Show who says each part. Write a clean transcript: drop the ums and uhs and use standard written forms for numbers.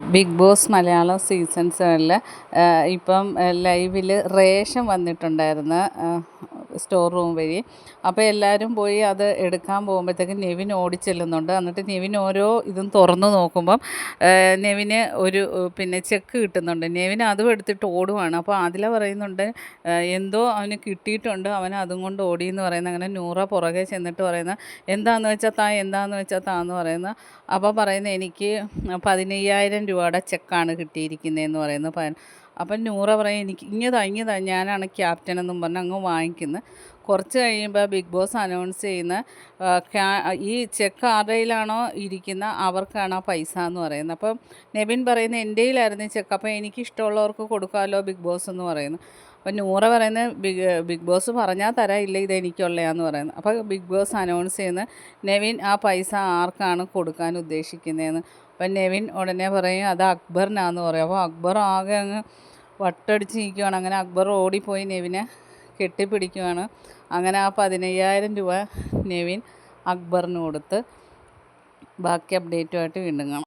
Speaker 1: Big boss Malayalam season 7 ഇപ്പം ലൈവിൽ ration വന്നിട്ടുണ്ടായിരുന്നു സ്റ്റോർ റൂം വഴി. അപ്പോൾ എല്ലാവരും പോയി അത് എടുക്കാൻ പോകുമ്പോഴത്തേക്കും നെവിൻ ഓടിച്ചെല്ലുന്നുണ്ട്. എന്നിട്ട് നെവിൻ ഓരോ ഇതും തുറന്നു നോക്കുമ്പം നെവിന് ഒരു പിന്നെ ചെക്ക് കിട്ടുന്നുണ്ട്. നെവിൻ അതും എടുത്തിട്ട് ഓടുവാണ്. അപ്പോൾ ആദില പറയുന്നുണ്ട് എന്തോ അവന് കിട്ടിയിട്ടുണ്ട്, അവൻ അതും കൊണ്ട് ഓടിയെന്ന് പറയുന്നത്. അങ്ങനെ നൂറ പുറകെ ചെന്നിട്ട് പറയുന്നത് എന്താണെന്ന് വെച്ചാൽ താ എന്ന് പറയുന്നത്. അപ്പോൾ പറയുന്നത് എനിക്ക് 15,000 രൂപയുടെ ചെക്കാണ് കിട്ടിയിരിക്കുന്നതെന്ന് പറയുന്നു. അപ്പം നൂറ പറയും എനിക്ക് ഇങ്ങതാ ഞാനാണ് ക്യാപ്റ്റൻ എന്നും പറഞ്ഞ് അങ്ങ് വാങ്ങിക്കുന്നു. കുറച്ച് കഴിയുമ്പോൾ ബിഗ് ബോസ് അനൗൺസ് ചെയ്യുന്ന ഈ ചെക്ക് ആരുടെയിലാണോ ഇരിക്കുന്ന അവർക്കാണ് ആ പൈസ എന്ന് പറയുന്നത്. അപ്പം നെവിൻ പറയുന്നത് എൻ്റെ കയ്യിലായിരുന്നു ചെക്ക്, അപ്പോൾ എനിക്കിഷ്ടമുള്ളവർക്ക് കൊടുക്കാമല്ലോ ബിഗ് ബോസ് എന്ന് പറയുന്നു. അപ്പം നൂറ പറയുന്നത് ബിഗ് ബോസ് പറഞ്ഞാൽ തരാം, ഇല്ല ഇതെനിക്കുള്ളതാന്ന് പറയുന്നത്. അപ്പോൾ ബിഗ് ബോസ് അനൗൺസ് ചെയ്യുന്ന നെവിൻ ആ പൈസ ആർക്കാണ് കൊടുക്കാൻ ഉദ്ദേശിക്കുന്നതെന്ന്. അപ്പം നെവിൻ ഉടനെ പറയും അത് അക്ബറിനാന്ന് പറയും. അപ്പോൾ അക്ബർ ആകെ അങ്ങ് വട്ടടിച്ച് നിൽക്കുകയാണ്. അങ്ങനെ അക്ബർ ഓടിപ്പോയി നെവിനെ കെട്ടിപ്പിടിക്കുകയാണ്. അങ്ങനെ ആ 15,000 രൂപ നെവിൻ അക്ബറിന് കൊടുത്ത്. ബാക്കി അപ്ഡേറ്റുമായിട്ട് വീണ്ടും കാണാം.